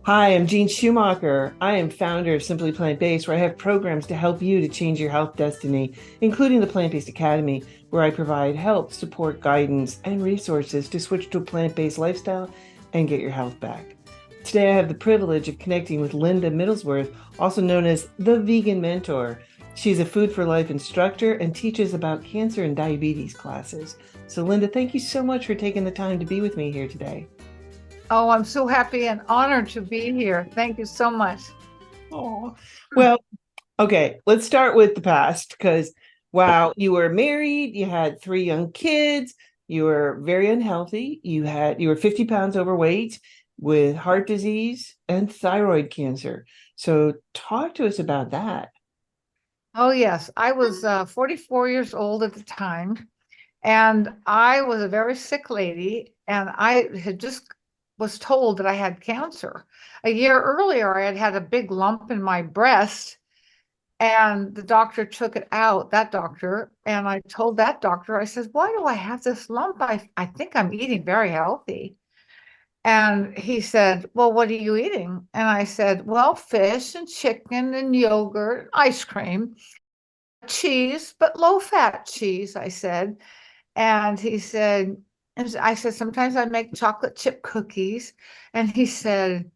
Hi, I'm Jean Schumacher. I am founder of Simply Plant Based, where I have programs to help you to change your health destiny, including the Plant Based Academy, where I provide help, support, guidance, and resources to switch to a plant based lifestyle and get your health back. Today, I have the privilege of connecting with Linda Middlesworth, also known as the Vegan Mentor. She's a Food for Life instructor and teaches about cancer and diabetes classes. So, Linda, thank you so much for taking the time to be with me here today. Oh, I'm so happy and honored to be here. Thank you so much. Oh, well, okay, let's start with the past because wow, you were married, you had three young kids, you were very unhealthy, you were 50 pounds overweight with heart disease and thyroid cancer. So talk to us about that. Oh, yes. I was 44 years old at the time, and I was a very sick lady, and I had just was told that I had cancer. A year earlier, I had had a big lump in my breast, and the doctor took it out, that doctor, and I told that doctor, I said, "Why do I have this lump? I think I'm eating very healthy." And he said, "Well, what are you eating?" And I said, "Well, fish and chicken and yogurt, ice cream, cheese, but low fat cheese," I said. And he said, and I said, "Sometimes I make chocolate chip cookies." And he said,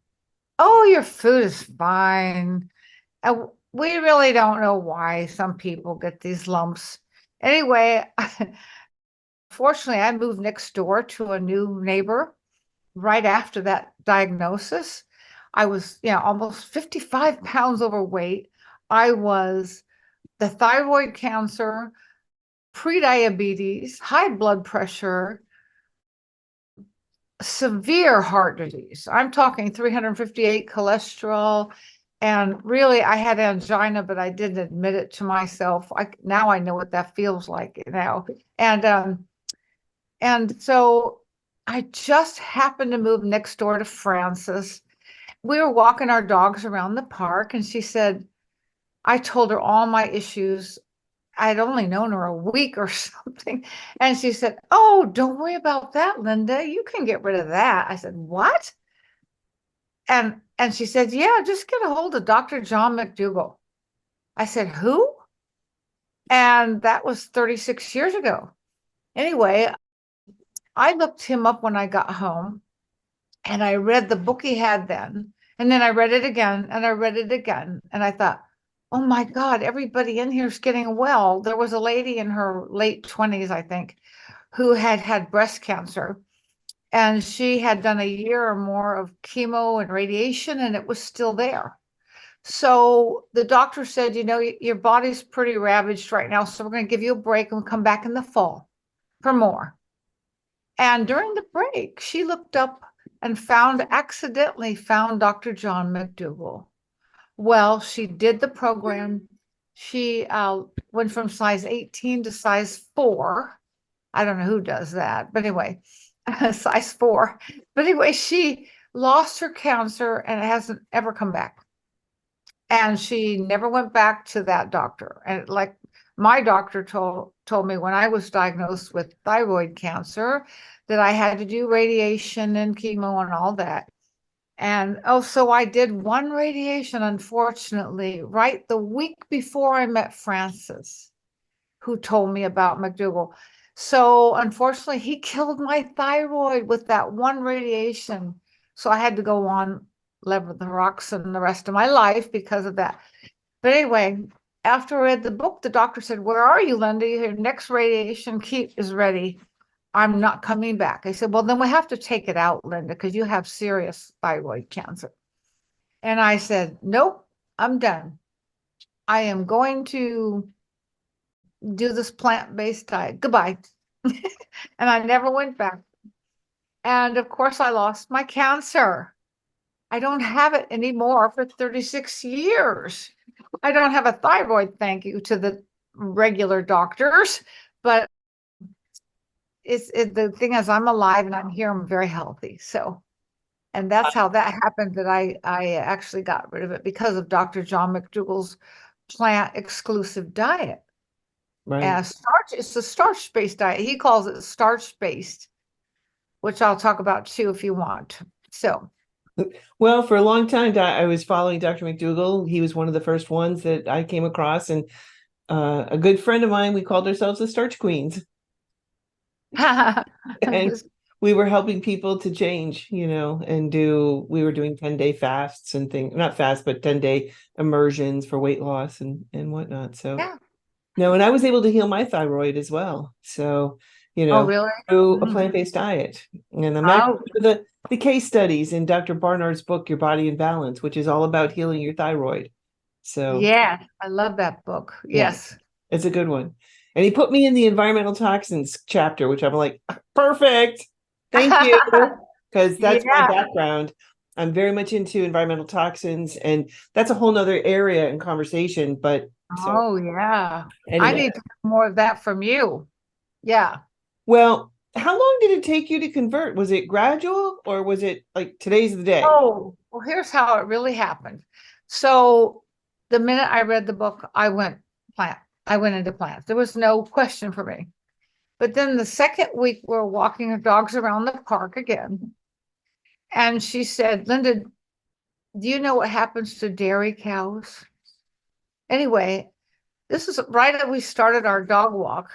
"Oh, your food is fine. We really don't know why some people get these lumps." Anyway, fortunately, I moved next door to a new neighbor right after that diagnosis. I was, almost 55 pounds overweight. I was the thyroid cancer, prediabetes, high blood pressure, severe heart disease. I'm talking 358 cholesterol. And really, I had angina, but I didn't admit it to myself. Now I know what that feels like now. And and so I just happened to move next door to Frances. We were walking our dogs around the park, and she said, I told her all my issues. I'd only known her a week or something. And she said, "Oh, don't worry about that, Linda. You can get rid of that." I said, "What?" And she said, "Yeah, just get a hold of Dr. John McDougall." I said, "Who?" And that was 36 years ago. Anyway, I looked him up when I got home, and I read the book he had then. And then I read it again and I read it again. And I thought, oh my God, everybody in here is getting well. There was a lady in her late 20s, I think, who had had breast cancer. And she had done a year or more of chemo and radiation, and it was still there. So the doctor said, your body's pretty ravaged right now. So we're going to give you a break and come back in the fall for more. And during the break, she looked up and accidentally found Dr. John McDougall. Well, she did the program. She went from size 18 to size 4. I don't know who does that, but anyway, size 4. But anyway, she lost her cancer and it hasn't ever come back. And she never went back to that doctor. And like my doctor told me when I was diagnosed with thyroid cancer that I had to do radiation and chemo and all that. And oh, so I did one radiation, unfortunately, right the week before I met Francis, who told me about McDougall. So unfortunately, he killed my thyroid with that one radiation. So I had to go on levothyroxine the rest of my life because of that. But anyway, after I read the book, the doctor said, "Where are you, Linda? Your next radiation kit is ready. I'm not coming back." I said, "Well, then we have to take it out, Linda, because you have serious thyroid cancer." And I said, "Nope, I'm done. I am going to do this plant-based diet. Goodbye." And I never went back. And of course, I lost my cancer. I don't have it anymore for 36 years. I don't have a thyroid, thank you to the regular doctors, but the thing is, I'm alive and I'm here. I'm very healthy. So, and that's how that happened that I actually got rid of it because of Dr. John McDougall's plant exclusive diet. Right. It's a starch based diet. He calls it starch based, which I'll talk about too if you want. So, Well, for a long time, I was following Dr. McDougall. He was one of the first ones that I came across, and a good friend of mine, we called ourselves the Starch Queens, and we were helping people to change, and we were doing 10-day fasts and things, not fast, but 10-day immersions for weight loss and whatnot. So, Yeah. no, and I was able to heal my thyroid as well. So, Oh, really? through a Mm. plant-based diet. And I'm actually Oh, the case studies in Dr. Barnard's book, Your Body in Balance, which is all about healing your thyroid. So, yeah. I love that book. yeah, Yes. it's a good one. And he put me in the environmental toxins chapter, which I'm like, perfect. Thank you. Because that's my Yeah. background. I'm very much into environmental toxins, and that's a whole nother area in conversation. But so Oh, yeah. I anyway, need to know more of that from you. Yeah. well, how long did it take you to convert? Was it gradual or was it like today's the day? Oh, well, here's how it really happened. So the minute I read the book, plant. I went into plants. There was no question for me. But then the second week, we're walking the dogs around the park again. And she said, Linda, do you know what happens to dairy cows? Anyway, this is right as we started our dog walk.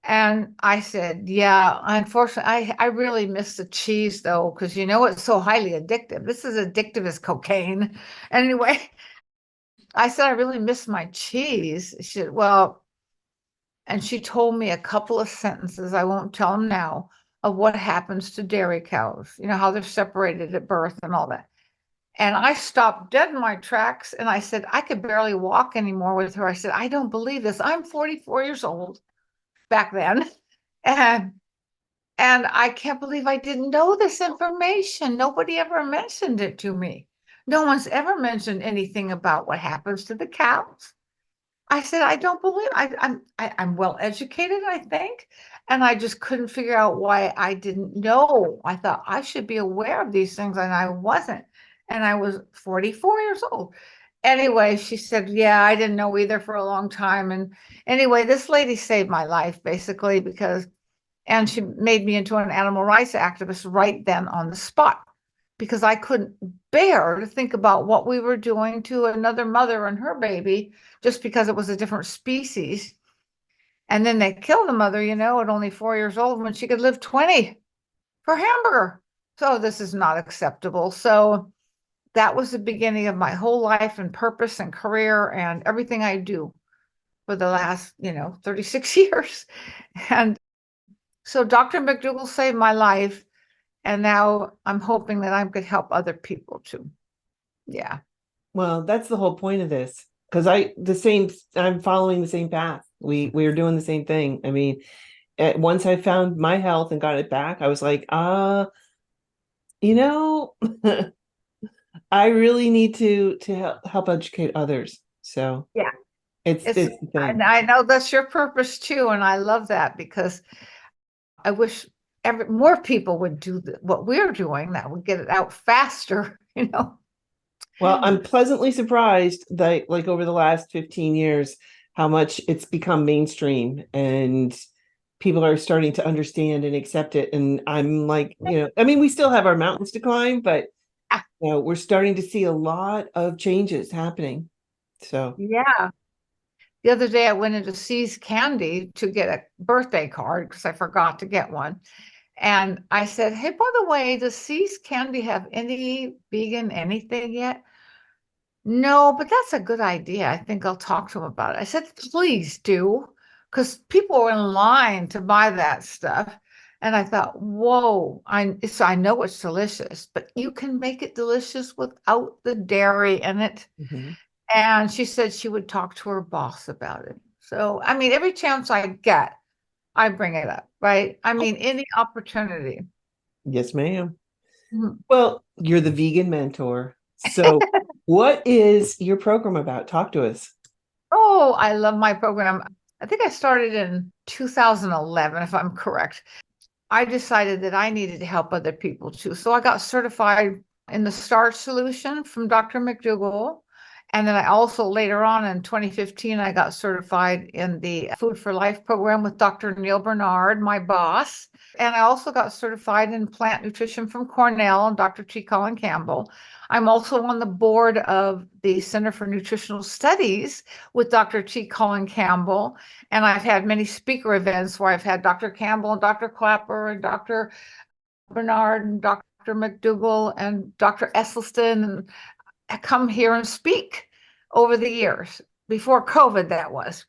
And I said, yeah, unfortunately, I really miss the cheese though, because it's so highly addictive. This is addictive as cocaine. Anyway, I said, I really miss my cheese. She said, well, and she told me a couple of sentences, I won't tell them now, of what happens to dairy cows, how they're separated at birth and all that. And I stopped dead in my tracks and I said, I could barely walk anymore with her. I said, I don't believe this. I'm 44 years old back then. And and I can't believe I didn't know this information. Nobody ever mentioned it to me. No one's ever mentioned anything about what happens to the cows. I said, I don't believe I'm well educated, I think. And I just couldn't figure out why I didn't know. I thought I should be aware of these things, and I wasn't. And I was 44 years old. Anyway, she said, yeah, I didn't know either for a long time. And anyway, this lady saved my life basically and she made me into an animal rights activist right then on the spot because I couldn't bear to think about what we were doing to another mother and her baby just because it was a different species. And then they killed the mother, at only 4 years old when she could live 20 for hamburger. So this is not acceptable. So that was the beginning of my whole life and purpose and career and everything I do for the last, 36 years. And so Dr. McDougall saved my life. And now I'm hoping that I could help other people too. Yeah. Well, that's the whole point of this. Because I'm following the same path. We are doing the same thing. I mean, once I found my health and got it back, I was like, you know, I really need to help educate others. So Yeah. it's the thing. I know that's your purpose too. And I love that because I wish more people would do what we're doing, that would get it out faster, Well, I'm pleasantly surprised that like over the last 15 years, how much it's become mainstream and people are starting to understand and accept it. And I'm like, I mean, we still have our mountains to climb, but we're starting to see a lot of changes happening. So, Yeah. The other day I went into See's Candy to get a birthday card because I forgot to get one. And I said, hey, by the way, does See's Candy have any vegan anything yet? No, but that's a good idea. I think I'll talk to him about it. I said, please do, because people are in line to buy that stuff. And I thought, whoa, I know it's delicious, but you can make it delicious without the dairy in it. mhm. And she said she would talk to her boss about it. So, I mean, every chance I get, I bring it up, right? I mean, any opportunity. Yes, ma'am. Mhm. Well, you're the vegan mentor. So, what is your program about? Talk to us. Oh, I love my program. I think I started in 2011, if I'm correct. I decided that I needed to help other people too. So I got certified in the START solution from Dr. McDougall. And then I also later on in 2015, I got certified in the Food for Life program with Dr. Neil Bernard, my boss. And I also got certified in plant nutrition from Cornell and Dr. T. Colin Campbell. I'm also on the board of the Center for Nutritional Studies with Dr. T. Colin Campbell. And I've had many speaker events where I've had Dr. Campbell and Dr. Clapper and Dr. Bernard and Dr. McDougall and Dr. Esselstyn and come here and speak over the years. Before COVID, that was.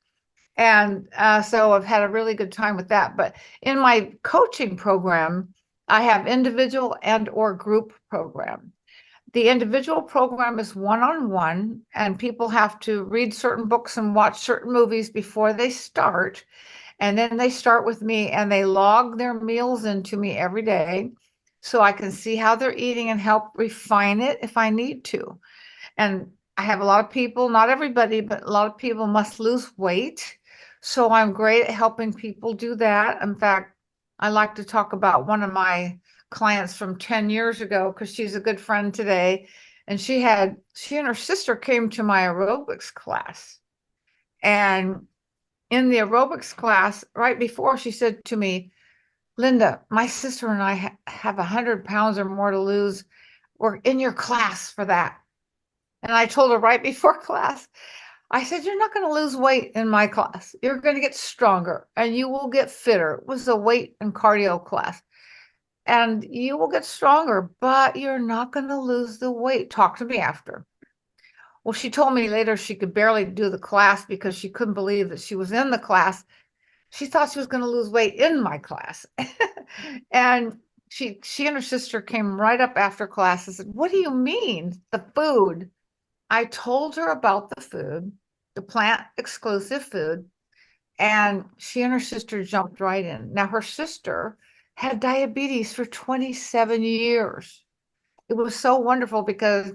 And so I've had a really good time with that. But in my coaching program, I have individual and or group program. The individual program is one-on-one, and people have to read certain books and watch certain movies before they start. And then they start with me and they log their meals into me every day so I can see how they're eating and help refine it if I need to. And I have a lot of people, not everybody, but a lot of people must lose weight. So I'm great at helping people do that. In fact, I like to talk about one of my clients from 10 years ago because she's a good friend today. And she and her sister came to my aerobics class. And in the aerobics class, right before, she said to me, Linda, my sister and I have 100 pounds or more to lose. We're in your class for that. And I told her right before class, I said, you're not going to lose weight in my class. You're going to get stronger and you will get fitter. It was a weight and cardio class. And you will get stronger, but you're not going to lose the weight. Talk to me after. Well, she told me later she could barely do the class because she couldn't believe that she was in the class. She thought she was going to lose weight in my class. And she and her sister came right up after class and said, what do you mean, the food? I told her about the food, the plant exclusive food, and she and her sister jumped right in. Now, her sister had diabetes for 27 years. It was so wonderful because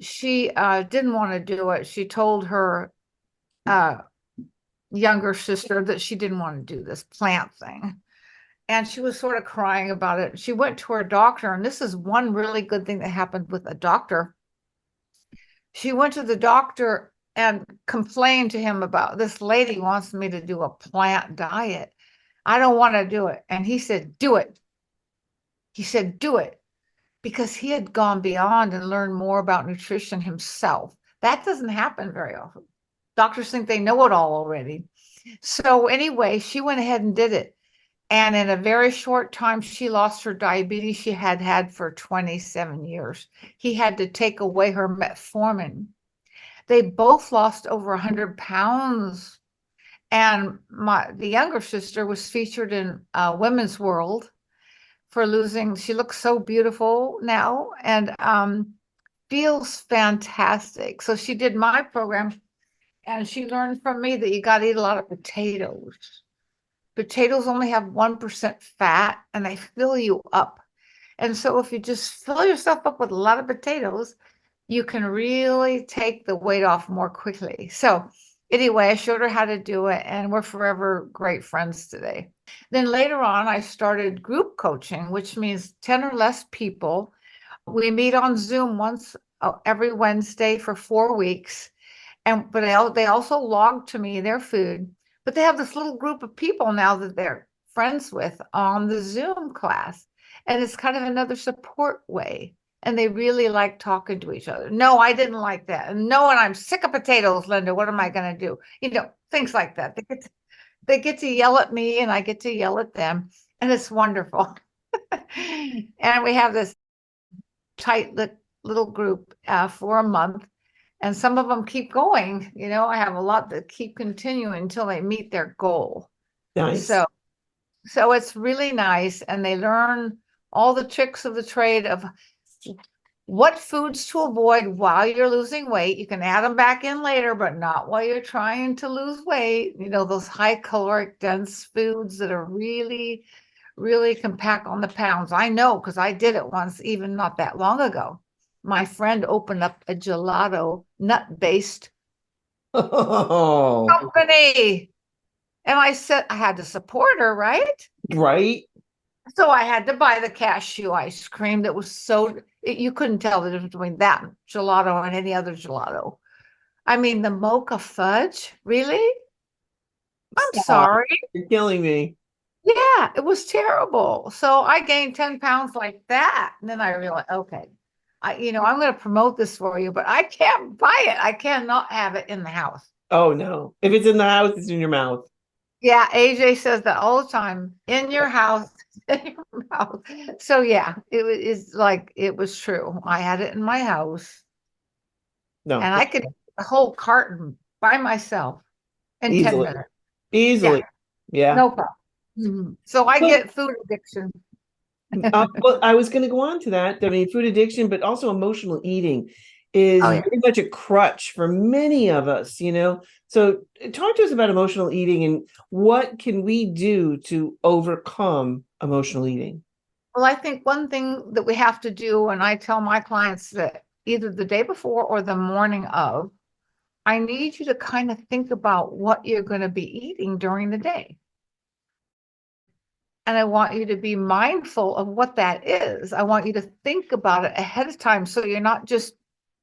she didn't want to do it. She told her younger sister that she didn't want to do this plant thing. And she was sort of crying about it. She went to her doctor, and this is one really good thing that happened with a doctor. She went to the doctor and complained to him about this lady wants me to do a plant diet. I don't want to do it. And he said, do it. He said, do it. Because he had gone beyond and learned more about nutrition himself. That doesn't happen very often. Doctors think they know it all already. So anyway, she went ahead and did it. And in a very short time, she lost her diabetes she had had for 27 years. He had to take away her metformin. They both lost over 100 pounds. And the younger sister was featured in Women's World for losing. She looks so beautiful now and feels fantastic. So she did my program and she learned from me that you got to eat a lot of potatoes. Potatoes only have 1% fat and they fill you up. And so if you just fill yourself up with a lot of potatoes, you can really take the weight off more quickly. So anyway, I showed her how to do it and we're forever great friends today. Then later on, I started group coaching, which means 10 or less people. We meet on Zoom once every Wednesday for 4 weeks. But they also log to me their food. But they have this little group of people now that they're friends with on the Zoom class. And it's kind of another support way. And they really like talking to each other. No, I didn't like that. And no, and I'm sick of potatoes, Linda. What am I going to do? Things like that. They get to yell at me and I get to yell at them. And it's wonderful. And we have this tight little group for a month. And some of them keep going. I have a lot that keep continuing until they meet their goal. Nice. So it's really nice. And they learn all the tricks of the trade of what foods to avoid while you're losing weight. You can add them back in later, but not while you're trying to lose weight. Those high caloric dense foods that are really, really can pack on the pounds. I know because I did it once, even not that long ago. My friend opened up a gelato nut-based company. And I said I had to support her, right? Right. So I had to buy the cashew ice cream that was you couldn't tell the difference between that gelato and any other gelato. I mean, the mocha fudge, really? I'm Stop. sorry. You're killing me. Yeah, it was terrible. So I gained 10 pounds like that. And then I realized, okay, I'm going to promote this for you, but I can't buy it. I cannot have it in the house. Oh no. If it's in the house, it's in your mouth. Yeah, AJ says that all the time, in your house, in your mouth. So yeah, is like it was true. I had it in my house No, and I could eat a whole carton by myself in 10 easily. minutes. Yeah, Easily. Yeah. no problem. Mhm. So I Well, get food addiction. well, I was going to go on to that. I mean, food addiction, but also emotional eating is Oh yeah. very much a crutch for many of us, you know. So talk to us about emotional eating and what can we do to overcome emotional eating? Well, I think one thing that we have to do, and I tell my clients that either the day before or the morning of, I need you to kind of think about what you're going to be eating during the day. And I want you to be mindful of what that is. I want you to think about it ahead of time so you're not just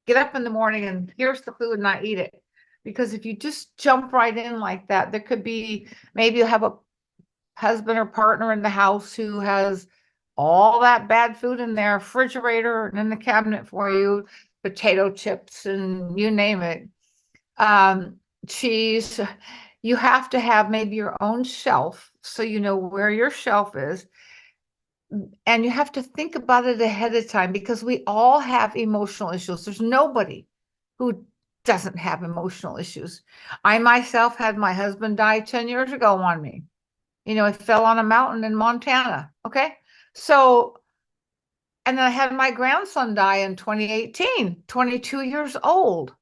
get up in the morning and here's the food and I eat it. Because if you just jump right in like that, there could be maybe you have a husband or partner in the house who has all that bad food in their refrigerator and in the cabinet for you, potato chips and you name it, um, cheese. You have to have maybe your own shelf so you know where your shelf is. And you have to think about it ahead of time because we all have emotional issues. There's nobody who doesn't have emotional issues. I myself had my husband die 10 years ago on me. I fell on a mountain in Montana. Okay. So, and then I had my grandson die in 2018, 22 years old.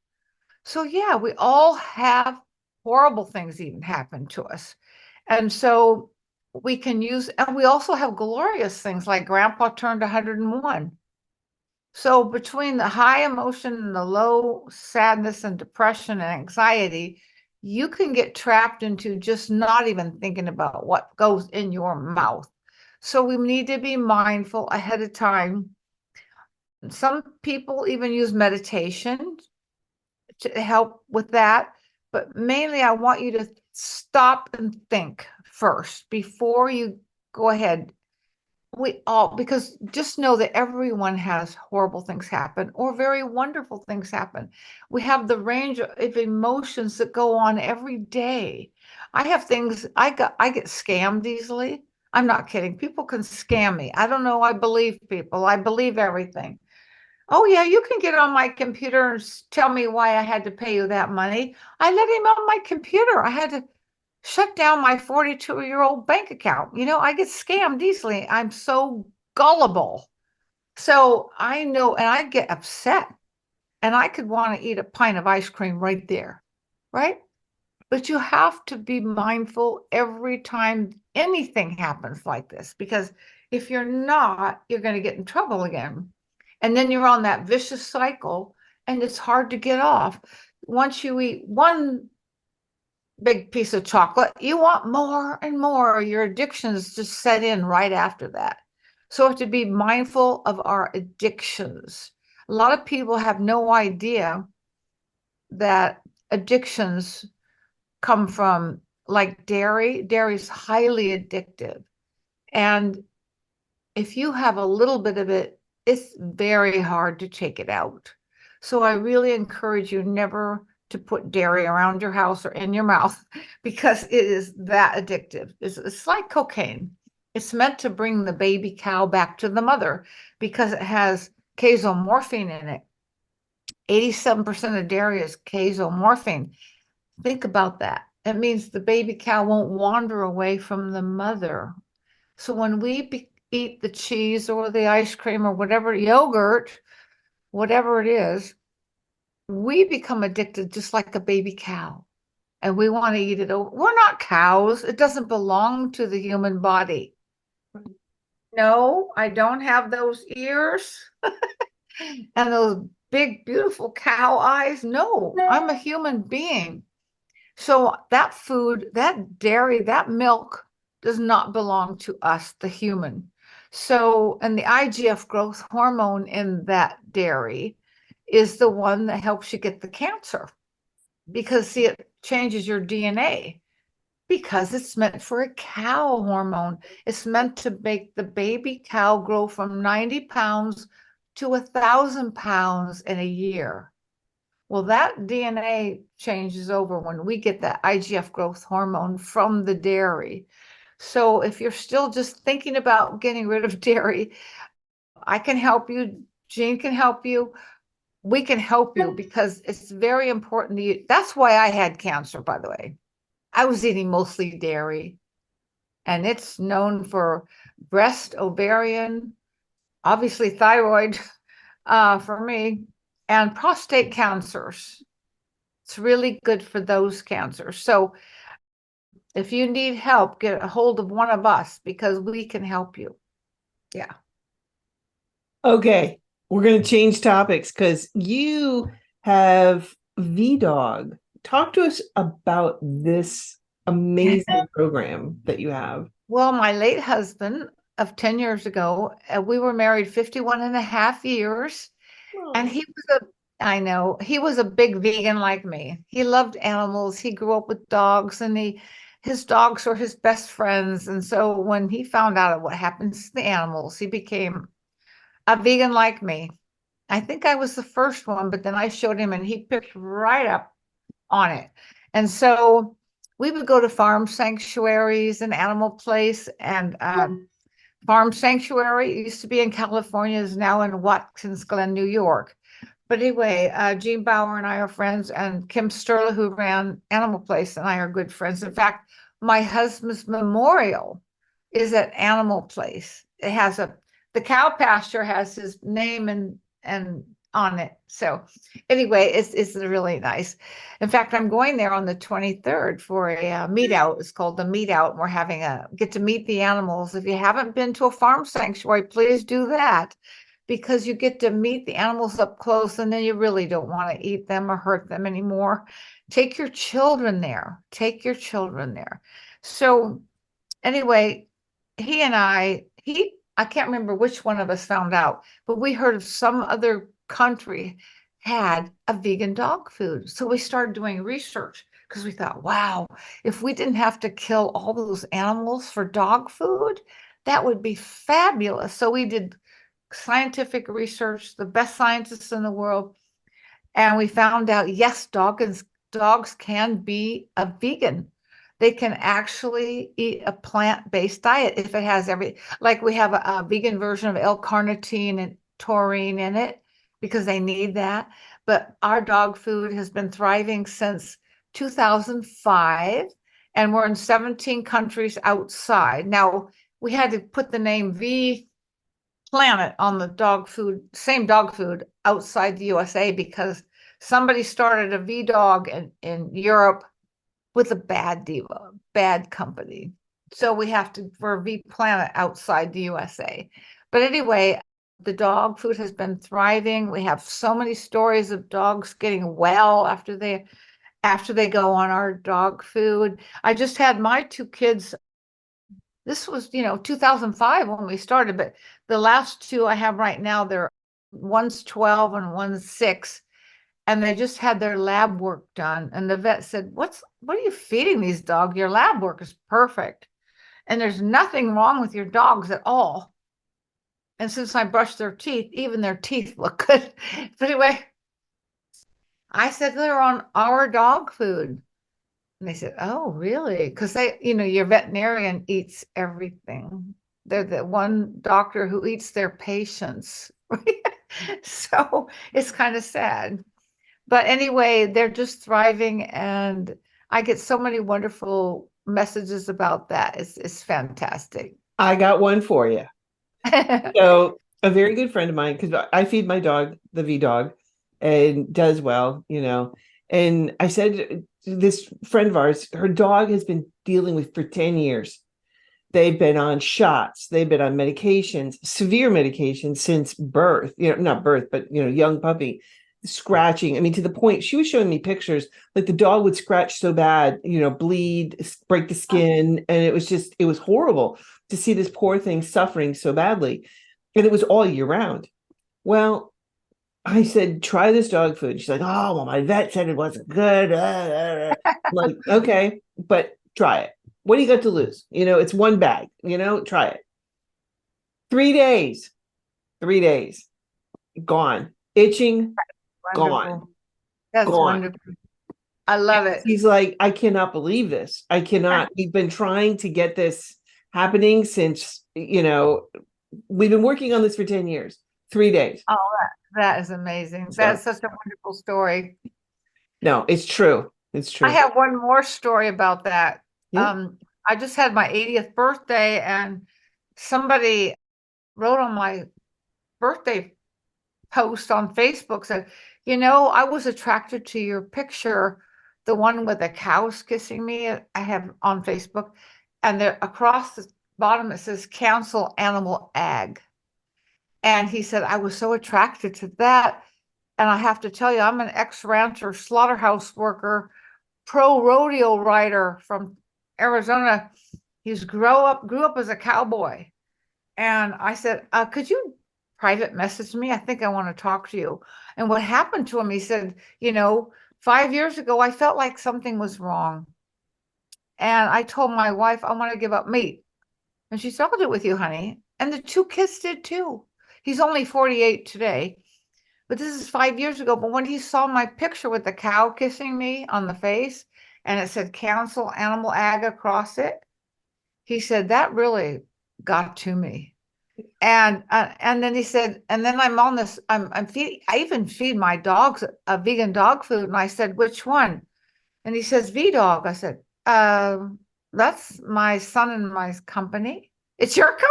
So, yeah, we all have horrible things even happen to us. And so we can use, and we also have glorious things like grandpa turned 101. So between the high emotion and the low sadness and depression and anxiety, you can get trapped into just not even thinking about what goes in your mouth. So we need to be mindful ahead of time. Some people even use meditation to help with that, but mainly I want you to stop and think first before you go ahead. We all, because just know that everyone has horrible things happen or very wonderful things happen. We have the range of emotions that go on every day. I have things, I get scammed easily. I'm not kidding. People can scam me. I don't know. I believe people. I believe everything. Oh yeah, you can get on my computer and tell me why I had to pay you that money. I let him on my computer. I had to shut down my 42-year-old bank account. I get scammed easily. I'm so gullible. So I know, and I get upset, and I could want to eat a pint of ice cream right there, right? But you have to be mindful every time anything happens like this, because if you're not, you're going to get in trouble again. And then you're on that vicious cycle, and it's hard to get off. Once you eat one big piece of chocolate, you want more and more. Your addictions just set in right after that. So we have to be mindful of our addictions. A lot of people have no idea that addictions come from like dairy. Dairy is highly addictive. And if you have a little bit of it, it's very hard to take it out. So I really encourage you never to put dairy around your house or in your mouth because it is that addictive. It's like cocaine. It's meant to bring the baby cow back to the mother because it has casomorphine in it. 87% of dairy is casomorphine. Think about that. It means the baby cow won't wander away from the mother. So when we eat the cheese or the ice cream or whatever, yogurt, whatever it is, we become addicted just like a baby cow. And we want to eat it over. We're not cows. It doesn't belong to the human body. No, I don't have those ears and those big, beautiful cow eyes. No, I'm a human being. So that food, that dairy, that milk does not belong to us, the human. So, and the IGF growth hormone in that dairy is the one that helps you get the cancer. because see, it changes your DNA because it's meant for a cow hormone. It's meant to make the baby cow grow from 90 pounds to 1,000 pounds in a year. Well, that DNA changes over when we get that IGF growth hormone from the dairy. So if you're still just thinking about getting rid of dairy, I can help you. Jean can help you. We can help you because it's very important to you. That's why I had cancer, by the way. I was eating mostly dairy, and it's known for breast, ovarian, obviously thyroid for me, and prostate cancers. It's really good for those cancers. So if you need help, get a hold of one of us because we can help you. Yeah. Okay, we're going to change topics because you have VDog. Talk to us about this amazing program that you have. Well, my late husband of 10 years ago, we were married 51 and a half years. And Oh. he was I know, he was a big vegan like me. He loved animals. He grew up with dogs and his dogs were his best friends. And so when he found out what happens to the animals, he became a vegan like me. I think I was the first one, but then I showed him and he picked right up on it. And so we would go to farm sanctuaries and animal place and farm sanctuary. It used to be in California, is now in Watkins Glen, New York. But anyway, Jean Bauer and I are friends, and Kim Sterler, who ran Animal Place, and I are good friends. In fact, my husband's memorial is at Animal Place. It has the cow pasture has his name and on it. So anyway, it's really nice. In fact, I'm going there on the 23rd for a meet out. It's called the meet out. We're having get to meet the animals. If you haven't been to a farm sanctuary, please do that because you get to meet the animals up close and then you really don't want to eat them or hurt them anymore. Take your children there. Take your children there. So anyway, I can't remember which one of us found out, but we heard of some other country had a vegan dog food. So we started doing research because we thought, wow, if we didn't have to kill all those animals for dog food, that would be fabulous. So we did scientific research, the best scientists in the world, and we found out, yes, dogs can be a vegan. They can actually eat a plant-based diet if it has like we have a vegan version of L-carnitine and taurine in it because they need that. But our dog food has been thriving since 2005, and we're in 17 countries outside. Now, we had to put the name V Planet on the same dog food outside the USA because somebody started a V dog in Europe with a bad company. So we have to for V Planet outside the USA. But anyway, the dog food has been thriving. We have so many stories of dogs getting well after they go on our dog food. I just had my two kids. This was, 2005 when we started, but the last two I have right now, one's 12 and one's 6, and they just had their lab work done. And the vet said, what are you feeding these dogs? Your lab work is perfect. And there's nothing wrong with your dogs at all. And since I brushed their teeth, even their teeth look good. But anyway, I said they're on our dog food. And they said, oh, really? Because your veterinarian eats everything. They're the one doctor who eats their patients. So it's kind of sad. But anyway, they're just thriving. And I get so many wonderful messages about that. It's fantastic. I got one for you. So, a very good friend of mine, because I feed my dog, the V dog, and does well, And I said, this friend of ours, her dog has been dealing with for 10 years. They've been on shots, they've been on medications, severe medications since birth, not birth, but, young puppy, scratching. I mean, to the point she was showing me pictures, like the dog would scratch so bad, bleed, break the skin. And it was horrible to see this poor thing suffering so badly. And it was all year round. Well, I said, try this dog food. She's like, oh, well, my vet said it wasn't good. I'm like, okay, but try it. What do you got to lose? It's one bag, try it. 3 days, 3 days, gone. Itching, gone, Wonderful. That's gone. wonderful. I love it. He's like, I cannot believe this. I cannot. We've been trying to get this happening since, we've been working on this for 10 years. 3 days. Oh, that is amazing. So, That's such a wonderful story. no, it's true. It's I true. have one more story about that. Yeah. I just had my 80th birthday, and somebody wrote on my birthday post on Facebook, said, I was attracted to your picture, the one with the cows kissing me. I have on Facebook, and there across the bottom it says cancel animal ag. And he said, I was so attracted to that. And I have to tell you, I'm an ex-rancher, slaughterhouse worker, pro rodeo rider from Arizona. He's grew up as a cowboy. And I said, could you private message me? I think I want to talk to you. And what happened to him, he said, 5 years ago, I felt like something was wrong. And I told my wife, I want to give up meat. And she said, I'll do it with you, honey. And the two kids did too. He's only 48 today, but this is 5 years ago. But when he saw my picture with the cow kissing me on the face and it said cancel animal ag across it, he said, that really got to me. And then he said, and then I'm on this, I'm feeding, I even feed my dogs a vegan dog food. And I said, which one? And he says, V Dog. I said, that's my son and my company. It's your company?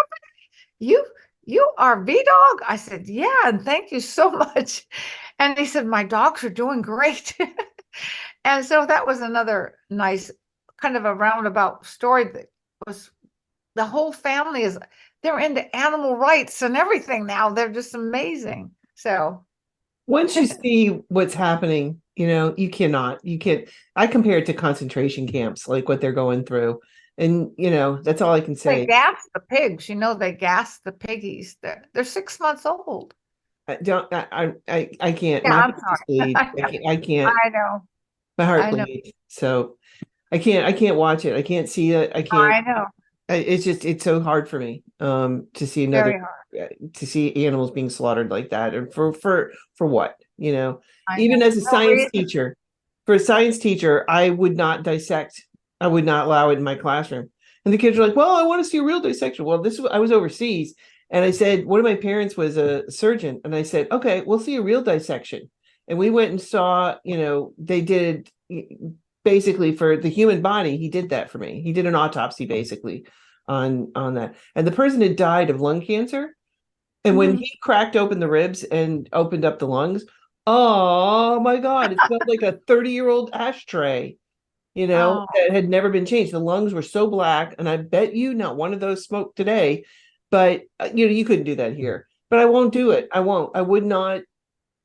You are V Dog? I said, yeah, and thank you so much. And he said, my dogs are doing great. And so that was another nice kind of a roundabout story that was the whole family they're into animal rights and everything now. They're just amazing. So Once you see what's happening, you can't. I compare it to concentration camps, like what they're going through. And, that's all I can they say. gas the pigs, they gas the piggies. They're 6 months old. I don't, I can't, Yeah, my I'm heart just sorry. bleeds. I can't, I know. my heart I know. bleeds. So I can't watch it. I can't see it. I can't, I know. it's so hard for me, to see Very hard. to see animals being slaughtered like that. And for what, I even know. as a No science reason. teacher, for a science teacher, I would not dissect. I would not allow it in my classroom. And the kids are like, well, I want to see a real dissection. Well, I was overseas. And I said, one of my parents was a surgeon. And I said, okay, we'll see a real dissection. And we went and saw, they did basically for the human body. He did that for me. He did an autopsy basically on that. And the person had died of lung cancer. And when Mhm. he cracked open the ribs and opened up the lungs, oh my God, it smelled like a 30-year-old ashtray, Oh, that had never been changed. The lungs were so black, and I bet you not one of those smoked today. But you couldn't do that here. But I won't do it. I won't. I would not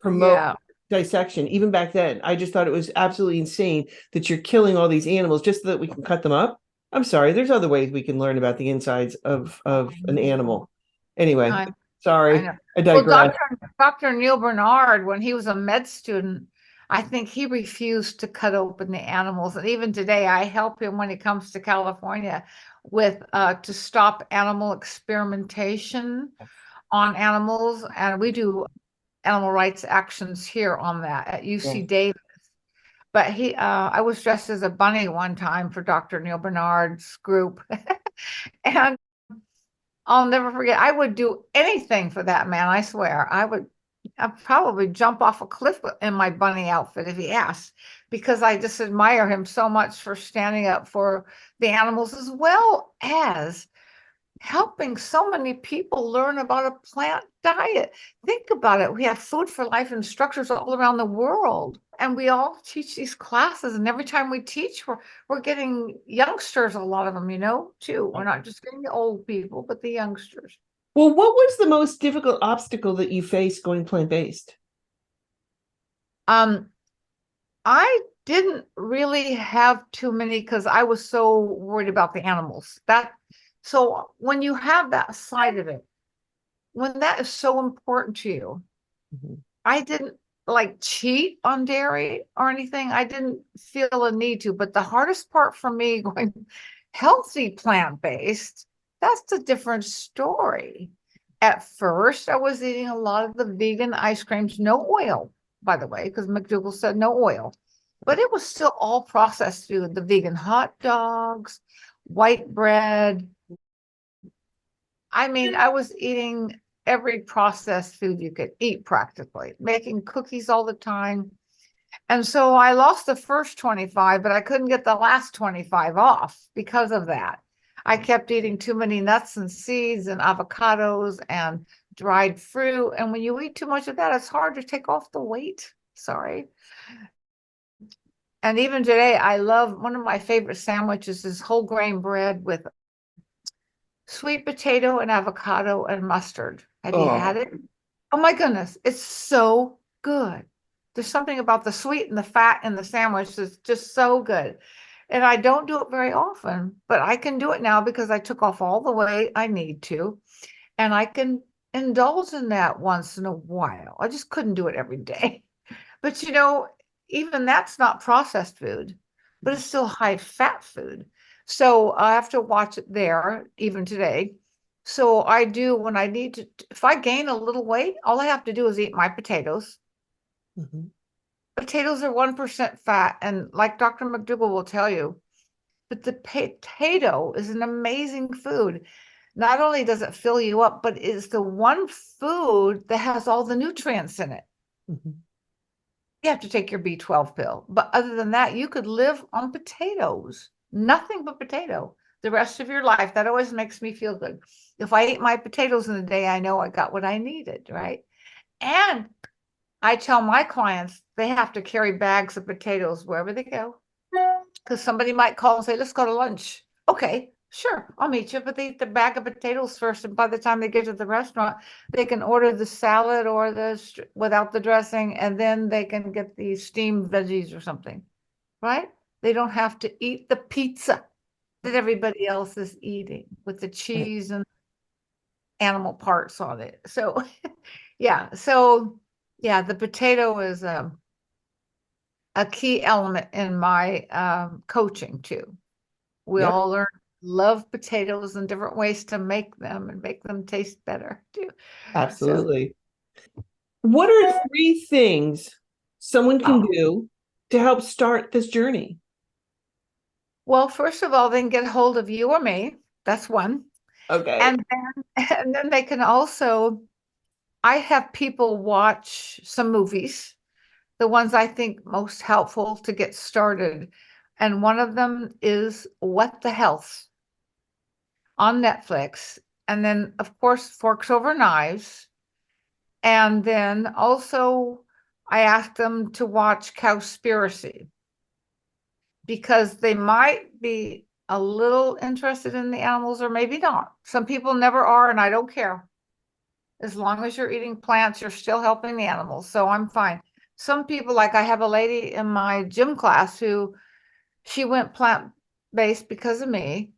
promote yeah. dissection. Even back then, I just thought it was absolutely insane that you're killing all these animals just so that we can cut them up. I'm sorry. There's other ways we can learn about the insides of an animal. Anyway, I, I sorry, know. I Well, digress. Dr. Neil Bernard, when he was a med student, I think he refused to cut open the animals. And even today, I help him when he comes to California with to stop animal experimentation on animals. And we do animal rights actions here on that at Yeah. UC Davis. But I was dressed as a bunny one time for Dr. Neil Bernard's group. And I'll never forget. I would do anything for that man. I swear. I'd probably jump off a cliff in my bunny outfit if he asked, because I just admire him so much for standing up for the animals as well as helping so many people learn about a plant diet. Think about it. We have Food for Life instructors all around the world, and we all teach these classes. And every time we teach, we're getting youngsters, a lot of them, too. We're not just getting the old people, but the youngsters. Well, what was the most difficult obstacle that you faced going plant-based? Um, I didn't really have too many because I was so worried about the animals. So when you have that side of it, when that is so important to you, Mhm. I didn't like cheat on dairy or anything. I didn't feel a need to, but the hardest part for me going healthy plant-based, that's a different story. At first, I was eating a lot of the vegan ice creams, no oil, by the way, because McDougall said no oil, but it was still all processed food, the vegan hot dogs, white bread. I mean, I was eating every processed food you could eat practically, making cookies all the time. And so I lost the first 25, but I couldn't get the last 25 off because of that. I kept eating too many nuts and seeds and avocados and dried fruit. And when you eat too much of that, it's hard to take off the weight. Sorry. And even today, I love one of my favorite sandwiches is whole grain bread with sweet potato and avocado and mustard. Have you had Oh, it? Oh my goodness, it's so good. There's something about the sweet and the fat in the sandwich that's just so good. And I don't do it very often, but I can do it now because I took off all the weight I need to, and I can indulge in that once in a while. I just couldn't do it every day. But even that's not processed food, but it's still high fat food. So I have to watch it there, even today. So I do when I need to, if I gain a little weight, all I have to do is eat my potatoes. mhm. Potatoes are 1% fat. And like Dr. McDougall will tell you, but the potato is an amazing food. Not only does it fill you up, but it's the one food that has all the nutrients in it. Mhm. You have to take your B12 pill. But other than that, you could live on potatoes, nothing but potato the rest of your life. That always makes me feel good. If I eat my potatoes in a day, I know I got what I needed, right? And I tell my clients they have to carry bags of potatoes wherever they go because somebody might call and say, let's go to lunch. Okay, sure, I'll meet you. But they eat the bag of potatoes first. And by the time they get to the restaurant, they can order the salad or without the dressing, and then they can get the steamed veggies or something, right? They don't have to eat the pizza that everybody else is eating with the Right. cheese and animal parts on it. So, yeah. So, yeah, the potato is a key element in my coaching too. We Yep, all love potatoes and different ways to make them and make them taste better too. So, absolutely. What are three things someone can oh, do to help start this journey? well, first of all, they can get a hold of you or me. That's one. Okay. And then they can also, I have people watch some movies, the ones I think most helpful to get started. And one of them is What the Health on Netflix. And then, of course, Forks Over Knives. And then also, I asked them to watch Cowspiracy because they might be a little interested in the animals or maybe not. Some people never are, and I don't care. As long as you're eating plants, you're still helping the animals. So I'm fine. Some people, like I have a lady in my gym class who she went plant-based because of me.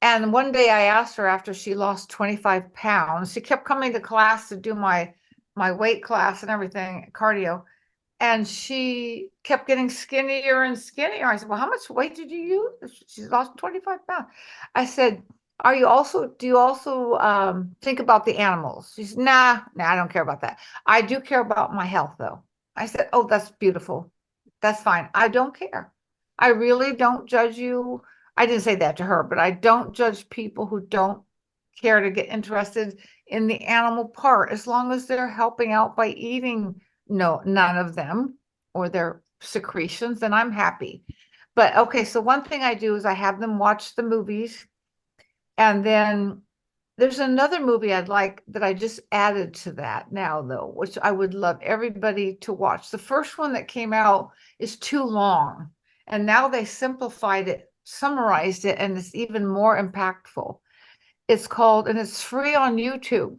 And one day I asked her after she lost 25 pounds, she kept coming to class to do my weight class and everything, cardio. And she kept getting skinnier and skinnier. I said, well, how much weight did you use? She's lost 25 pounds. I said, do you also think about the animals? She said, nah, I don't care about that. I do care about my health though. I said, oh, that's beautiful. That's fine. I don't care. I really don't judge you. I didn't say that to her, but I don't judge people who don't care to get interested in the animal part as long as they're helping out by eating none of them or their secretions, then I'm happy. But okay, so one thing I do is I have them watch the movies, and then there's another movie I'd like that I just added to that now, though, which I would love everybody to watch. The first one that came out is too long, and now they simplified it, summarized it, and it's even more impactful. It's called, and it's free on YouTube,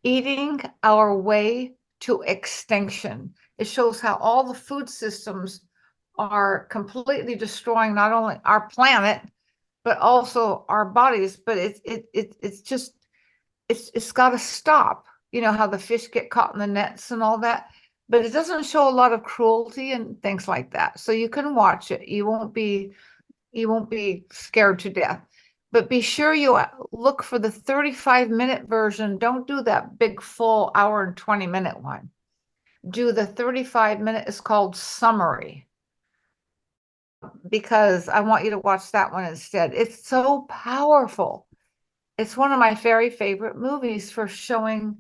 Eating Our Way to Extinction. It shows how all the food systems are completely destroying not only our planet, but also our bodies. But it's just it's got to stop. you know, how the fish get caught in the nets and all that. But it doesn't show a lot of cruelty and things like that. So you can watch it. You won't be scared to death. But be sure you look for the 35-minute version. Don't do that big full hour and 20-minute one. Do the 35-minute, it's called summary, because I want you to watch that one instead. It's so powerful. It's one of my very favorite movies for showing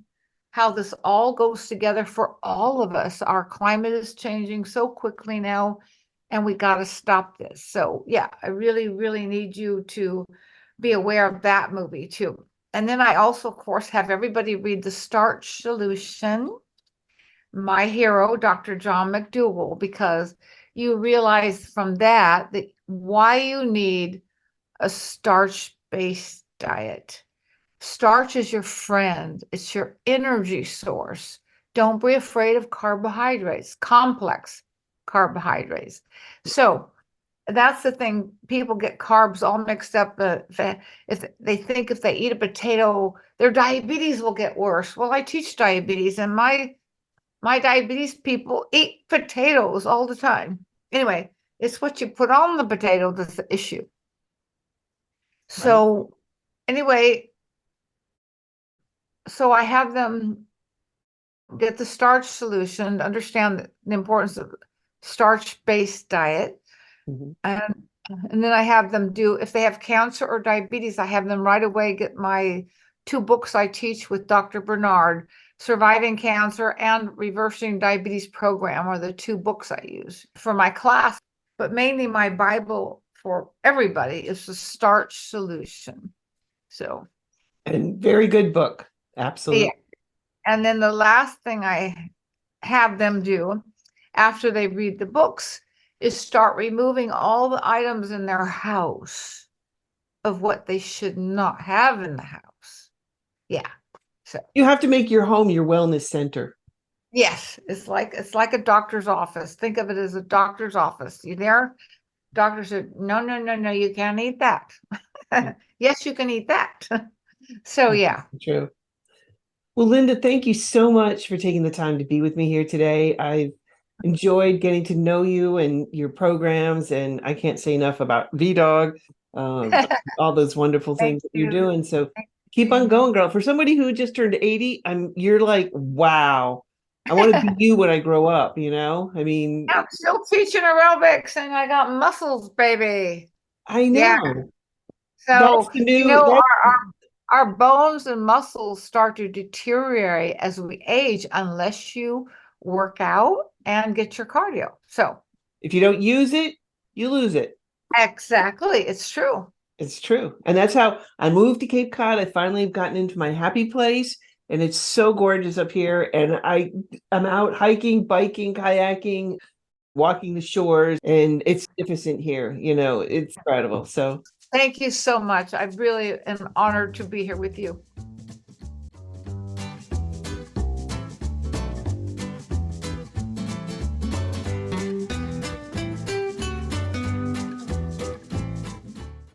how this all goes together for all of us. Our climate is changing so quickly now, and we got to stop this. So yeah, I really, really need you to be aware of that movie too. And then I also, of course, have everybody read The Starch Solution, my hero, Dr. John McDougall, because you realize from that why you need a starch-based diet. Starch is your friend. It's your energy source. Don't be afraid of carbohydrates, complex carbohydrates. So that's the thing. People get carbs all mixed up. If they think if they eat a potato, their diabetes will get worse. Well, I teach diabetes, and my diabetes people eat potatoes all the time. Anyway, it's what you put on the potato that's the issue. So anyway, so I have them get the starch solution, understand the importance of starch-based diet. And then I have them do, if they have cancer or diabetes, I have them right away get my 2 books I teach with Dr. Bernard, Surviving Cancer and Reversing Diabetes Program, are the 2 books I use for my class. But mainly my Bible for everybody is the Starch Solution. So, and very good book. Absolutely. yeah. And then the last thing I have them do after they read the books is start removing all the items in their house of what they should not have in the house. Yeah. So You have to make your home your wellness center. yes, it's like a doctor's office. Think of it as a doctor's office. You there? Doctor said, no, no, no, no, you can't eat that. Yes, you can eat that. So yeah. True. Well, Linda, thank you so much for taking the time to be with me here today. I've enjoyed getting to know you and your programs, and I can't say enough about VDog, all those wonderful Thank things that you're you. doing. So Thank keep on you. going, girl. For somebody who just turned 80, you're like, wow, I want to be you when I grow up, you know? I mean, I'm still teaching aerobics and I got muscles, baby. I Yeah. know. That's So, the you new, know, that's our bones and muscles start to deteriorate as we age unless you work out and get your cardio. So, if you don't use it, you lose it. exactly. It's true. It's true. And that's how I moved to Cape Cod. I finally have gotten into my happy place, and it's so gorgeous up here. And I'm out hiking, biking, kayaking, walking the shores, and it's magnificent here. You know, it's incredible. So Thank you so much. I really am honored to be here with you.